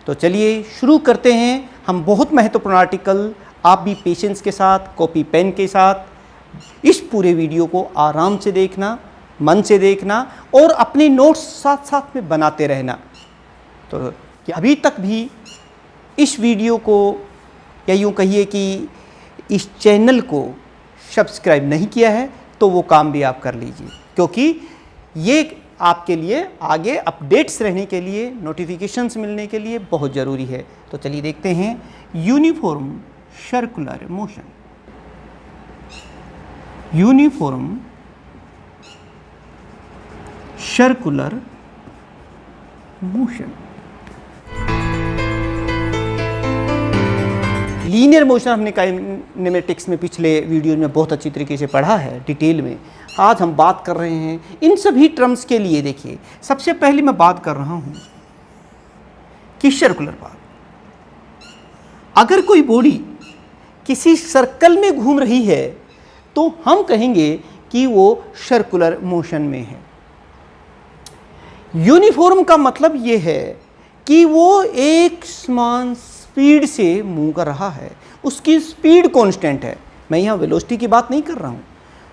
तो चलिए शुरू करते हैं हम बहुत महत्वपूर्ण आर्टिकल। आप भी पेशेंस के साथ कॉपी पेन के साथ इस पूरे वीडियो को आराम से देखना, मन से देखना और अपने नोट्स साथ साथ में बनाते रहना। तो कि अभी तक भी इस वीडियो को या यूँ कहिए कि इस चैनल को सब्सक्राइब नहीं किया है तो वो काम भी आप कर लीजिए, क्योंकि ये आपके लिए आगे अपडेट्स रहने के लिए, नोटिफिकेशंस मिलने के लिए बहुत ज़रूरी है। तो चलिए देखते हैं uniform circular motion. Uniform circular motion. Linear motion हमने काइनेमेटिक्स में पिछले वीडियो में बहुत अच्छी तरीके से पढ़ा है डिटेल में। आज हम बात कर रहे हैं इन सभी टर्म्स के लिए। देखिए, सबसे पहले मैं बात कर रहा हूं कि सर्कुलर पाथ। अगर कोई बॉडी किसी सर्कल में घूम रही है तो हम कहेंगे कि वो सर्कुलर मोशन में है। यूनिफॉर्म का मतलब ये है कि वो एक समान स्पीड से मूव कर रहा है, उसकी स्पीड कांस्टेंट है। मैं यहाँ वेलोसिटी की बात नहीं कर रहा हूँ।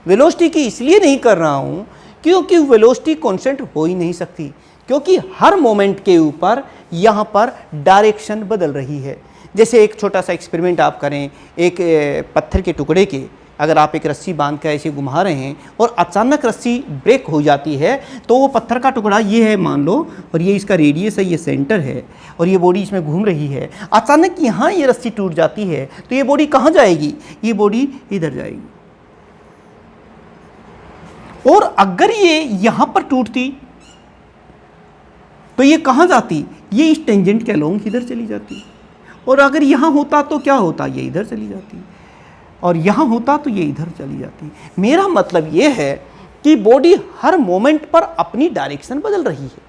वेलोसिटी की इसलिए नहीं कर रहा हूँ क्योंकि वेलोसिटी कांस्टेंट हो ही नहीं सकती, क्योंकि हर मोमेंट के ऊपर यहाँ पर डायरेक्शन बदल रही है। जैसे एक छोटा सा एक्सपेरिमेंट आप करें, एक पत्थर के टुकड़े के अगर आप एक रस्सी बांध कर ऐसे घुमा रहे हैं और अचानक रस्सी ब्रेक हो जाती है तो वो पत्थर का टुकड़ा ये है मान लो, और ये इसका रेडियस है, ये सेंटर है और ये बॉडी इसमें घूम रही है। अचानक यहाँ ये रस्सी टूट जाती है तो ये बॉडी कहाँ जाएगी? ये बॉडी इधर जाएगी। और अगर ये यहाँ पर टूटती तो ये कहाँ जाती? ये इस टेंजेंट के अलोंग इधर चली जाती। और अगर यहाँ होता तो क्या होता? ये इधर चली जाती। और यहाँ होता तो ये इधर चली जाती। मेरा मतलब ये है कि बॉडी हर मोमेंट पर अपनी डायरेक्शन बदल रही है।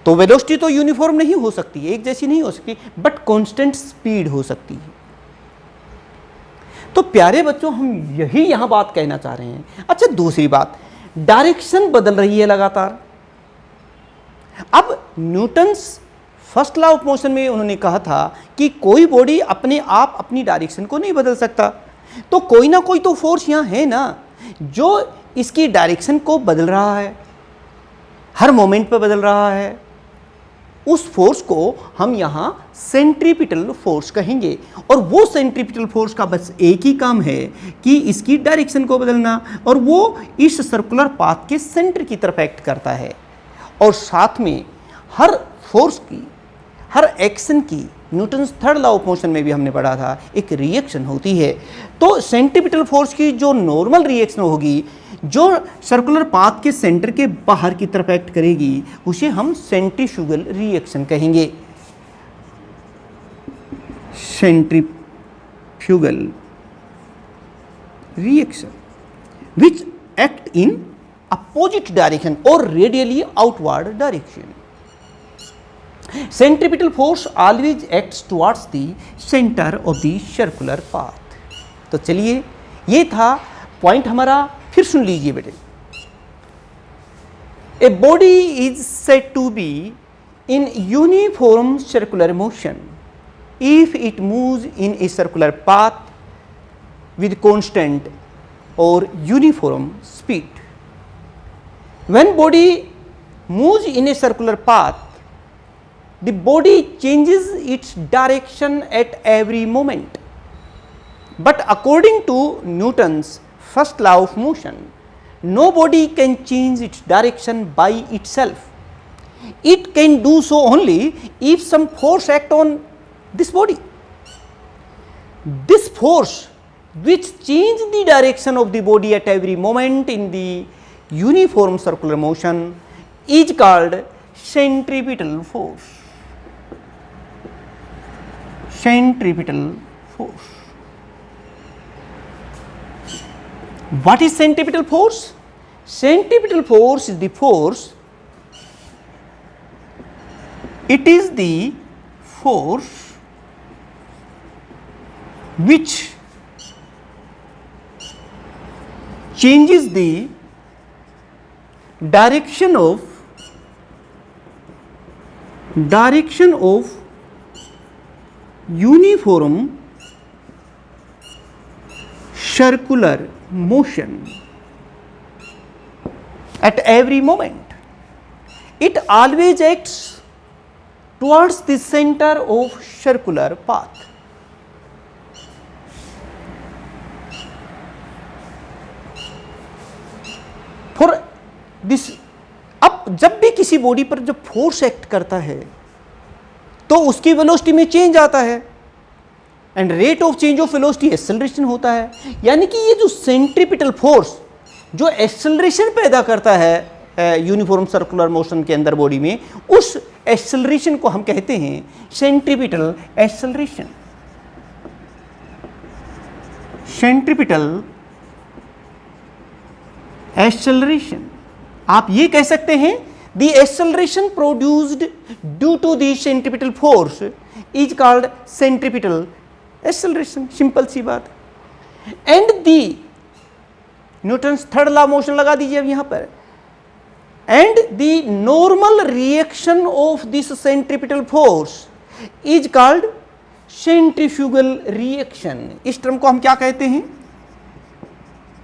तो वेलोसिटी तो यूनिफॉर्म नहीं हो सकती, एक जैसी नहीं हो सकती, बट कांस्टेंट स्पीड हो सकती है। तो प्यारे बच्चों, हम यही यहाँ बात कहना चाह रहे हैं। अच्छा, दूसरी बात, डायरेक्शन बदल रही है लगातार। अब Newton's first law of motion में उन्होंने कहा था कि कोई बॉडी अपने आप अपनी डायरेक्शन को नहीं बदल सकता, तो कोई ना कोई तो फोर्स यहाँ है ना जो इसकी डायरेक्शन को बदल रहा है, हर मोमेंट पर बदल रहा है। उस फोर्स को हम यहाँ सेंट्रीपिटल फोर्स कहेंगे। और वो सेंट्रीपिटल फोर्स का बस एक ही काम है कि इसकी डायरेक्शन को बदलना, और वो इस सर्कुलर पाथ के सेंटर की तरफ एक्ट करता है। और साथ में हर फोर्स की, हर एक्शन की, Newton's third law of motion में भी हमने पढ़ा था, एक रिएक्शन होती है। तो सेंट्रीपिटल फोर्स की जो नॉर्मल रिएक्शन होगी, जो सर्कुलर पाथ के सेंटर के बाहर की तरफ एक्ट करेगी, उसे हम सेंट्रीफ्यूगल रिएक्शन कहेंगे। Centrifugal reaction which act in opposite direction और radially outward direction. Centripetal force always acts towards the center of the circular path। तो चलिए, ये था पॉइंट हमारा, फिर सुन लीजिए बेटे। A body is said to be in uniform circular motion if it moves in a circular path with constant or uniform speed। When body moves in a circular path, the body changes its direction at every moment. But according to Newton's first law of motion, no body can change its direction by itself. It can do so only if some force acts on this body. This force which changes the direction of the body at every moment in the uniform circular motion is called centripetal force। Centripetal force। What is centripetal force? Centripetal force is the force, it is the force which changes the direction of direction of uniform circular motion at every moment. It always acts towards the center of circular path. For this, अब जब भी किसी body पर जब force act करता है तो उसकी वेलोसिटी में चेंज आता है and rate of change of velocity acceleration होता है। यानी कि ये जो सेंट्रीपिटल फोर्स जो एक्सेलरेशन पैदा करता है यूनिफॉर्म सर्कुलर मोशन के अंदर बॉडी में, उस एक्सेलरेशन को हम कहते हैं सेंट्रीपिटल एक्सेलरेशन। सेंट्रीपिटल एक्सेलरेशन, आप ये कह सकते हैं the acceleration produced due to the centripetal force is called centripetal acceleration. Simple सी बात। And the Newton's third law motion लगा दीजिए अब यहां पर। And the normal reaction of this centripetal force is called centrifugal reaction. इस term को हम क्या कहते हैं?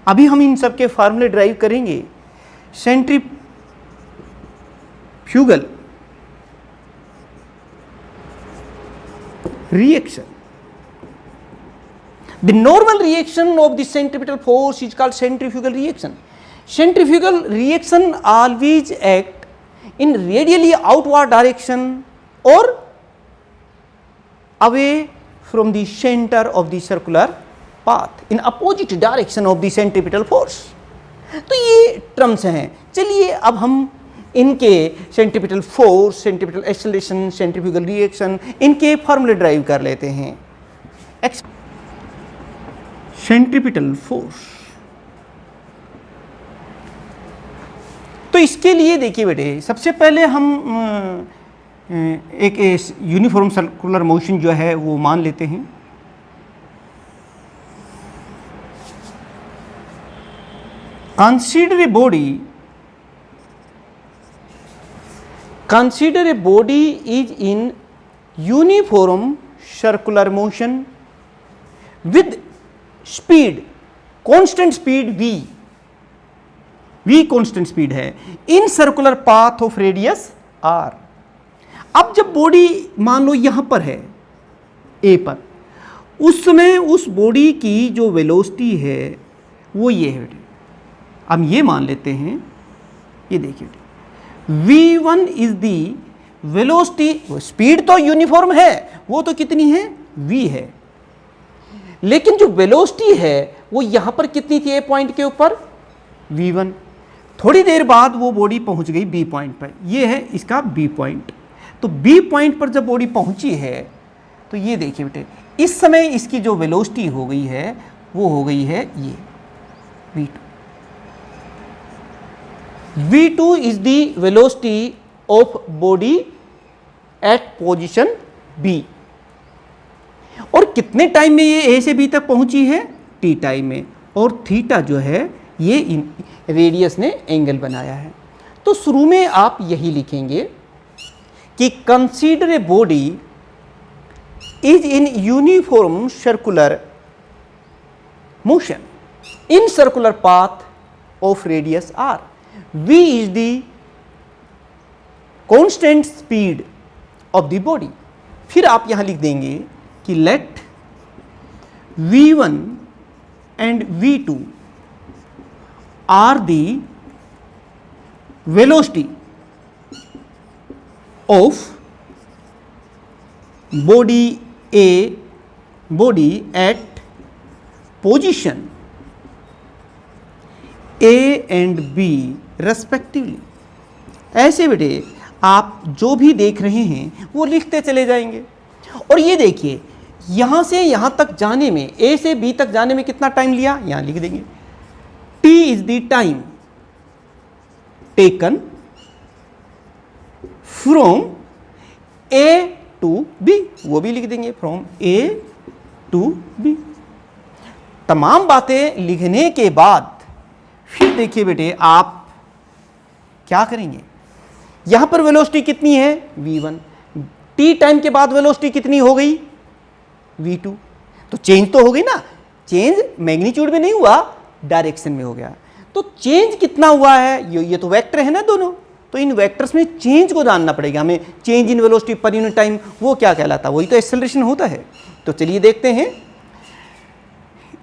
अभी हम इन सब के फार्मूले ड्राइव करेंगे। Centrifugal reaction, the normal reaction of the centripetal force is called centrifugal reaction. Centrifugal reaction always act in radially outward direction or away from the center of the circular path, in opposite direction of the centripetal force. तो ये terms हैं। चलिए अब हम इनके centripetal force, centripetal acceleration, centrifugal reaction, इनके फॉर्मूले drive कर लेते हैं। सेंट्रीपिटल फोर्स, तो इसके लिए देखिए बेटे, सबसे पहले हम एक यूनिफॉर्म सर्कुलर मोशन जो है वो मान लेते हैं। Consider a body is in uniform circular motion with speed, constant speed v constant speed है, in circular path of radius r। अब जब बॉडी मान लो यहां पर है a पर, उस समय उस बॉडी की जो वेलोसिटी है वो ये है बेटे। अब ये मान लेते हैं, ये देखिए v1 is the velocity, speed तो यूनिफॉर्म है, वो तो कितनी है v है, लेकिन जो वेलोसिटी है वो यहां पर कितनी थी? ए पॉइंट के ऊपर v1। थोड़ी देर बाद वो बॉडी पहुंच गई बी पॉइंट पर, ये है इसका बी पॉइंट। तो बी पॉइंट पर जब बॉडी पहुंची है तो ये देखिए बेटे, इस समय इसकी जो वेलोसिटी हो गई है वो हो गई है ये v2। v2 is the velocity of body at position B. और कितने टाइम में ये ए से बी तक पहुंची है? टी टाइम में। और थीटा जो है ये रेडियस ने एंगल बनाया है। तो शुरू में आप यही लिखेंगे कि consider a body is in uniform circular motion in circular path of radius R. v is the constant speed of the body. फिर आप यहां लिख देंगे कि let v1 and v2 are the velocity of body at position A and B respectively. ऐसे बेटे आप जो भी देख रहे हैं वो लिखते चले जाएंगे। और ये देखिए, यहां से यहां तक जाने में, ए से बी तक जाने में कितना टाइम लिया, यहां लिख देंगे t is the time taken from A to B, वो भी लिख देंगे फ्रॉम ए टू बी। तमाम बातें लिखने के बाद फिर देखिए बेटे आप क्या करेंगे, यहां पर वेलोसिटी कितनी है v1, टी टाइम के बाद वेलोसिटी कितनी हो गई, v2। तो चेंज तो हो गई ना, चेंज मैग्नीट्यूड में नहीं हुआ, डायरेक्शन में हो गया। तो चेंज कितना हुआ है, ये तो वेक्टर है ना दोनों, तो इन वेक्टर्स में चेंज को जानना पड़ेगा हमें। चेंज इन वेलोसिटी पर यूनिट टाइम वो क्या कहलाता है, वही तो एक्सेलरेशन होता है। तो चलिए देखते हैं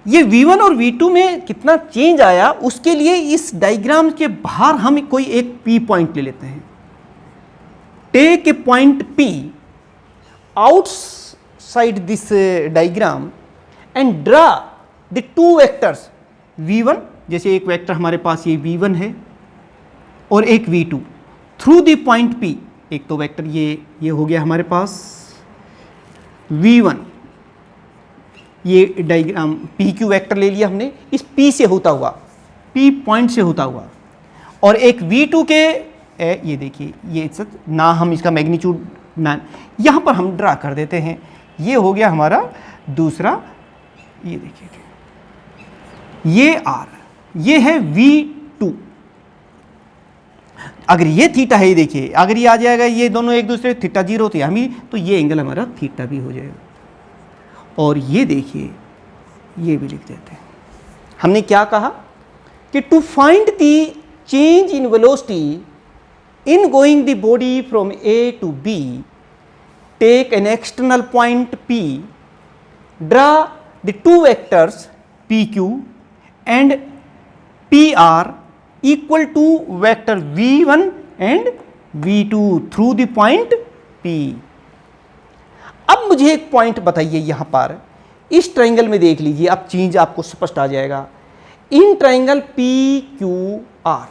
ये v1 और v2 में कितना चेंज आया। उसके लिए इस डायग्राम के बाहर हम कोई एक p पॉइंट ले लेते हैं। Take a point p outside this diagram and draw the two vectors v1, जैसे एक वेक्टर हमारे पास ये v1 है और एक v2 through the point p। एक तो वेक्टर ये हो गया हमारे पास v1, ये डायग्राम पी क्यू वेक्टर ले लिया हमने, इस P से होता हुआ, P पॉइंट से होता हुआ, और एक V2 के ये देखिए, ये ना हम इसका मैग्नीट्यूड ना यहाँ पर हम ड्रा कर देते हैं। ये हो गया हमारा दूसरा, ये देखिए ये R, ये है V2। अगर ये थीटा है, ये देखिए अगर ये आ जाएगा, ये दोनों एक दूसरे थीटा 0 होते हैं हमें, तो ये एंगल हमारा थीटा भी हो जाएगा। और ये देखिए, ये भी लिख देते हैं। हमने क्या कहा कि to find the change in velocity in going the body from A to B, take an external point P, draw the two vectors PQ and PR equal to vector V1 and V2 through the point P। अब मुझे एक point बताइए, यहां पर इस triangle में देख लीजिए, अब चेंज आपको स्पष्ट आ जाएगा। In triangle PQR,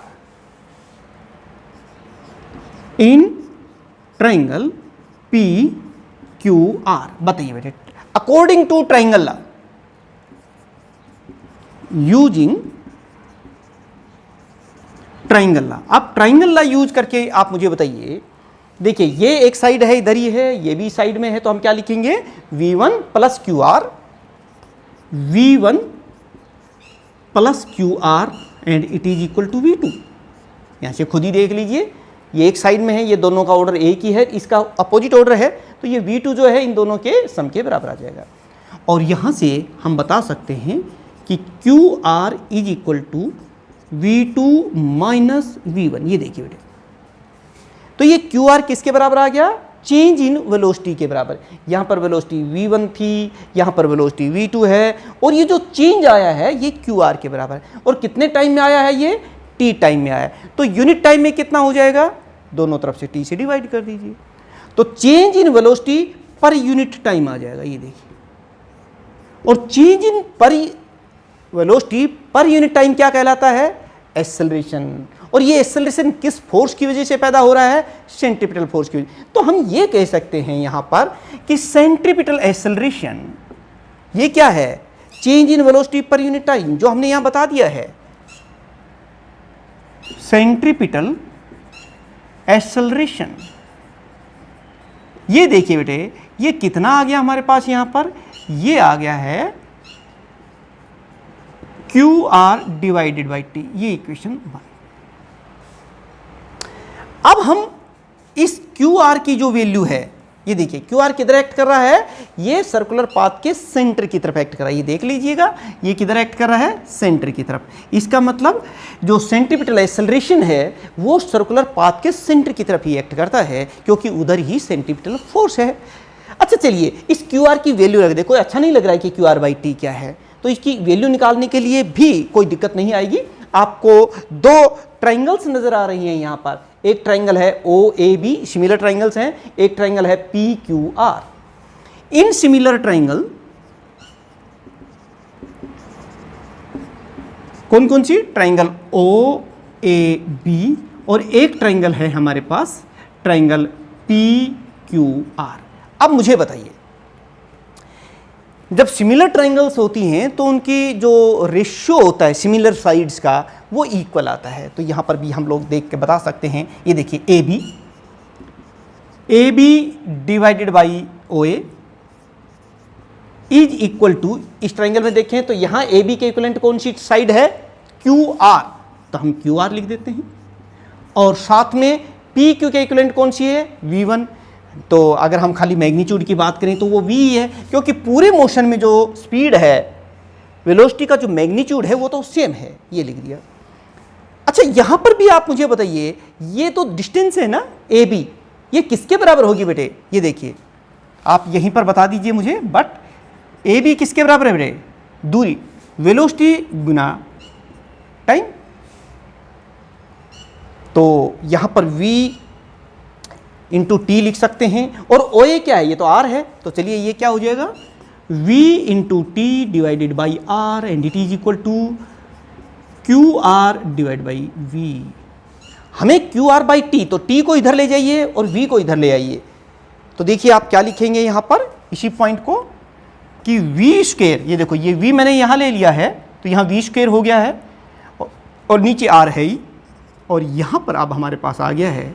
in triangle PQR, बताइए बेटे, according to triangle law, using triangle law. अब ट्रायंगल लॉ यूज करके आप मुझे बताइए, देखिए ये एक साइड है, इधर ही है, ये भी साइड में है, तो हम क्या लिखेंगे, V1 plus QR, V1 plus QR and it is equal to V2। यहाँ से खुद ही देख लीजिए, ये एक साइड में है, ये दोनों का ऑर्डर एक ही है, इसका अपोजिट ऑर्डर है, तो ये V2 जो है इन दोनों के सम के बराबर आ जाएगा। और यहाँ से हम बता सकते हैं कि QR is equal to V2 minus V1। ये देखिए बेटे, तो ये QR किसके बराबर आ गया, चेंज इन वेलोसिटी के बराबर। यहाँ पर वेलोसिटी V1 थी, यहाँ पर वेलोसिटी V2 है, और ये जो चेंज आया है ये QR के बराबर है। और कितने टाइम में आया है, ये T टाइम में आया है। तो यूनिट टाइम में कितना हो जाएगा, दोनों तरफ से T से डिवाइड कर दीजिए, तो चेंज इन वेलोसिटी पर यूनिट टाइम आ जाएगा, ये देखिए। और चेंज इन पर वेलोसिटी पर यूनिट टाइम क्या कहलाता है, एक्सेलरेशन। और ये एक्सेलरेशन किस फोर्स की वजह से पैदा हो रहा है, सेंट्रीपिटल फोर्स की वजह। तो हम ये कह सकते हैं यहां पर कि सेंट्रीपिटल एक्सेलरेशन ये क्या है, चेंज इन वेलोसिटी पर यूनिट टाइम, जो हमने यहां बता दिया है। सेंट्रीपिटल एक्सेलरेशन, ये देखिए बेटे, ये कितना आ गया हमारे पास, यहां पर ये आ गया है QR डिवाइडेड बाई T, ये इक्वेशन 1। अब हम इस QR की जो वैल्यू है, ये देखिए QR किधर एक्ट कर रहा है, ये सर्कुलर पाथ के सेंटर की तरफ एक्ट कर रहा है। ये देख लीजिएगा, ये किधर एक्ट कर रहा है, सेंटर की तरफ। इसका मतलब जो सेंट्रीपिटल एक्सेलरेशन है वो सर्कुलर पाथ के सेंटर की तरफ ही एक्ट करता है, क्योंकि उधर ही सेंट्रीपिटल फोर्स है। अच्छा चलिए, इस QR की वैल्यू रख दे, कोई अच्छा नहीं लग रहा है कि QR बाई T क्या है, तो इसकी वैल्यू निकालने के लिए भी कोई दिक्कत नहीं आएगी। आपको दो ट्रायंगल्स नजर आ रही हैं यहाँ पर, एक ट्रायंगल है OAB, सिमिलर ट्रायंगल्स हैं, एक ट्रायंगल है PQR। इन सिमिलर ट्रायंगल कौन कौन सी, ट्रायंगल OAB, और एक ट्रायंगल है हमारे पास ट्रायंगल PQR। अब मुझे बताइए, जब सिमिलर ट्रायंगल्स होती हैं तो उनकी जो रेशियो होता है सिमिलर साइड्स का वो इक्वल आता है। तो यहाँ पर भी हम लोग देख के बता सकते हैं, ये देखिए AB divided by OA is equal to, इस ट्रायंगल में देखें तो यहाँ AB के इक्विवेलेंट कौन सी साइड है, QR, तो हम QR लिख देते हैं। और साथ में PQ के इक्विवेलेंट कौन सी है, V1, तो अगर हम खाली मैग्नीट्यूड की बात करें तो वो v है, क्योंकि पूरे मोशन में जो स्पीड है, वेलोसिटी का जो मैग्नीट्यूड है वो तो सेम है, ये लिख दिया। अच्छा, यहां पर भी आप मुझे बताइए, ये तो डिस्टेंस है ना ए बी, ये किसके बराबर होगी बेटे? ये देखिए, आप यहीं पर बता दीजिए मुझे, बट ए बी किसके बराबर है बेटे? दूरी, वेलोसिटी गुना टाइम। तो यहां पर v इंटू टी लिख सकते हैं, और ओ ए क्या है? ये तो r है, तो चलिए ये क्या हो जाएगा? v into T divided by R, and it is equal to Q R divide by V. हमें क्यू आर बाई टी, तो टी को इधर ले जाइए और v को इधर ले आइए। तो देखिए आप क्या लिखेंगे यहां पर इसी पॉइंट को, कि v स्क्वायर, ये देखो ये v मैंने यहां ले लिया है, तो यहां v स्क्वायर हो गया है, और नीचे r है ही, और यहां पर अब हमारे पास आ गया है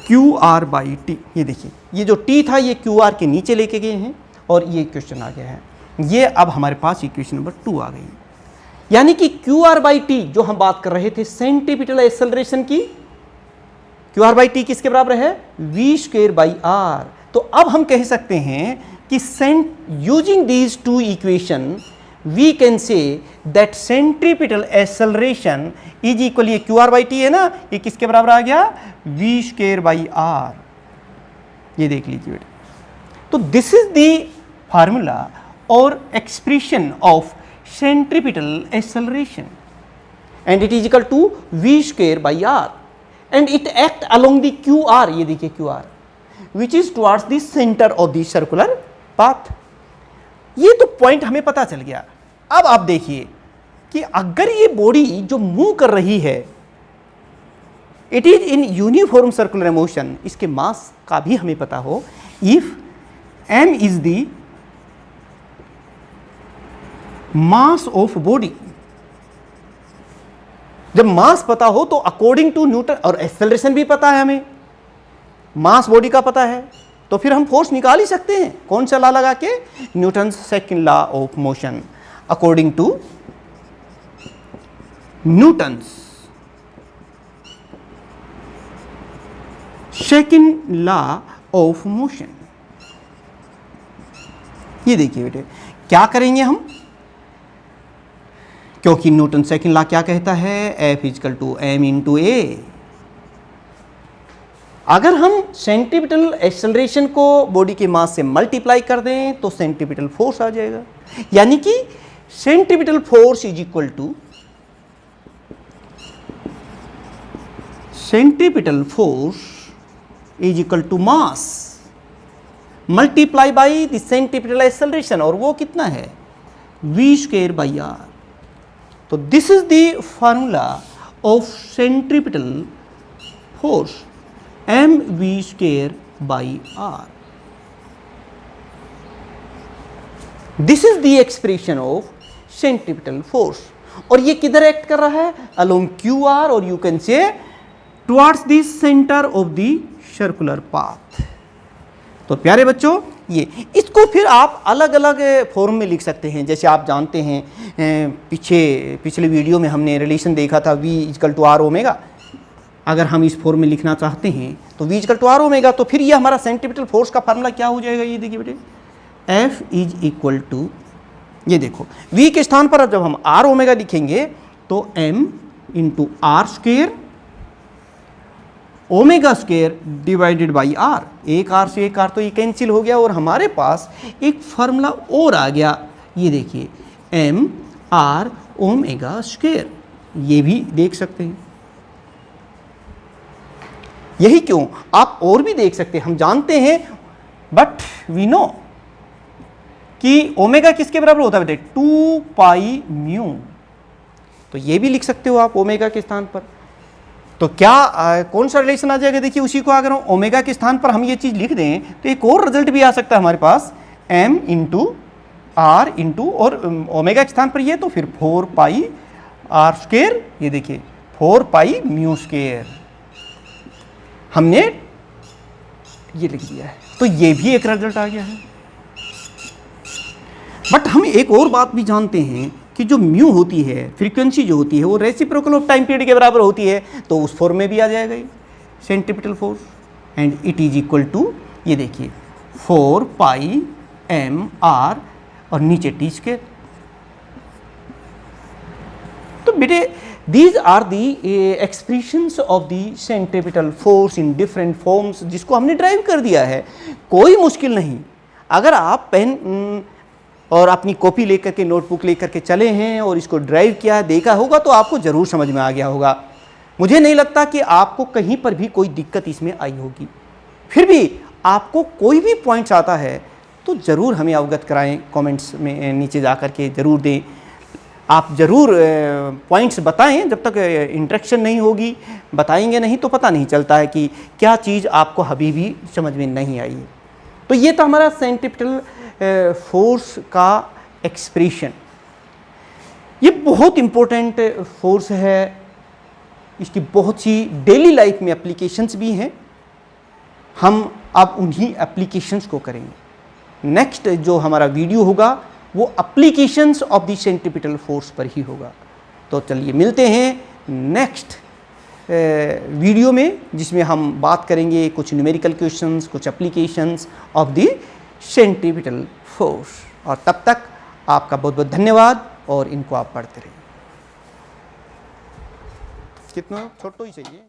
क्यू आर बाई टी। ये देखिए, ये जो t था ये क्यू आर के नीचे लेके गए हैं, और ये इक्वेशन आ गया है। ये अब हमारे पास इक्वेशन नंबर 2 आ गई, यानी कि क्यू आर बाई टी जो हम बात कर रहे थे सेंटीपिटल एक्सेलरेशन की, क्यू आर बाई टी किसके बराबर है? V square by R. तो अब हम कह सकते हैं कि using these two equation we can say that centripetal acceleration is equal, ये क्यू आर बाई टी है ना, ये किसके बराबर आ गया? V square by R. ये देख लीजिए बेटा, तो दिस इज द फार्मूला और expression of centripetal acceleration, and it is equal to V square by R, and it act along the Q R. ये देखिए Q R which is towards the centre of the circular path. ये तो point हमें पता चल गया। अब आप देखिए कि अगर ये बॉडी जो मूव कर रही है, it is in uniform circular motion, इसके मास का भी हमें पता हो, if m is the mass of body. जब मास पता हो तो अकॉर्डिंग टू न्यूटन, और एक्सेलरेशन भी पता है हमें, मास बॉडी का पता है, तो फिर हम फोर्स निकाल ही सकते हैं। कौन सा लॉ लगा के? Newton's second law of motion, according to Newton's second law of motion. ये देखिए बेटे, क्या करेंगे हम, क्योंकि न्यूटन सेकंड लॉ क्या कहता है? F is equal to m into a. अगर हम सेंट्रीपिटल एक्सेलरेशन को बॉडी के मास से मल्टीप्लाई कर दें तो सेंट्रीपिटल फोर्स आ जाएगा, यानी कि centripetal force is equal to centripetal force is equal to mass multiply by the centripetal acceleration, और वो कितना है? v square by R. तो this is the formula of centripetal force, M V square by R. This is the expression of centripetal force, और ये किधर act कर रहा है? अलोंग क्यू आर, और you can say towards the centre of the circular path. तो प्यारे बच्चों, ये इसको फिर आप अलग अलग फॉर्म में लिख सकते हैं। जैसे आप जानते हैं, पिछले वीडियो में हमने रिलेशन देखा था v equal to R omega. अगर हम इस फॉर्म में लिखना चाहते हैं तो v equal to R omega, तो फिर ये हमारा सेंट्रीपिटल फोर्स का फार्मूला क्या हो जाएगा? ये देखिए बेटे, F इज इक्वल टू, ये देखो v के स्थान पर जब हम आर ओमेगा लिखेंगे तो m into R square omega square divided by R. एक आर से एक आर तो ये कैंसिल हो गया, और हमारे पास एक फार्मूला और आ गया। ये देखिए m आर ओमेगा स्क्वेयर, ये भी देख सकते हैं। यही क्यों, आप और भी देख सकते हैं, हम जानते हैं, बट वी नो कि ओमेगा किसके बराबर होता है बेटे? 2 पाई म्यू। तो ये भी लिख सकते हो आप ओमेगा के स्थान पर। तो क्या कौन सा रिलेशन आ जाएगा? देखिए उसी को अगर ओमेगा के स्थान पर हम ये चीज़ लिख दें तो एक और रिजल्ट भी आ सकता है हमारे पास, m इंटू आर इंटू, और ओमेगा के स्थान पर ये, तो फिर 4 पाई आर स्क्वेयर। ये देखिए 4 पाई म्यू स्क्वेयर हमने ये लिख दिया है, तो ये भी एक रिजल्ट आ गया है। बट हम एक और बात भी जानते हैं कि जो म्यू होती है, फ्रीक्वेंसी जो होती है, वो रेसिप्रोकल ऑफ टाइम पीरियड के बराबर होती है, तो उस फॉर्म में भी आ जाएगा ये centripetal force. And it is equal to, ये देखिए 4 पाई एम आर और नीचे टी स्क्वायर। तो बेटे these are the expressions of the centripetal force in different forms, जिसको हमने ड्राइव कर दिया है। कोई मुश्किल नहीं। अगर आप पेन और अपनी कॉपी लेकर के, नोटबुक लेकर के चले हैं और इसको ड्राइव किया, देखा होगा, तो आपको ज़रूर समझ में आ गया होगा। मुझे नहीं लगता कि आपको कहीं पर भी कोई दिक्कत इसमें आई होगी। फिर भी आपको कोई भी पॉइंट्स आता है तो ज़रूर हमें अवगत कराएं, कमेंट्स में नीचे जा कर के ज़रूर दें। आप ज़रूर पॉइंट्स बताएं। जब तक इंटरेक्शन नहीं होगी, बताएंगे नहीं तो पता नहीं चलता है कि क्या चीज़ आपको अभी भी समझ में नहीं आई है। तो ये था हमारा सेंट्रीपिटल फोर्स का एक्सप्रेशन। ये बहुत इम्पोर्टेंट फोर्स है। इसकी बहुत सी डेली लाइफ में एप्लीकेशंस भी हैं। हम अब उन्हीं एप्लीकेशंस को करेंगे। नेक्स्ट जो हमारा वीडियो होगा वो applications of the centripetal force पर ही होगा। तो चलिए मिलते हैं नेक्स्ट वीडियो में, जिसमें हम बात करेंगे कुछ न्यूमेरिकल क्वेश्चंस, कुछ applications of the centripetal force. और तब तक आपका बहुत बहुत धन्यवाद और इनको आप पढ़ते रहिए। कितना छोटो ही चाहिए।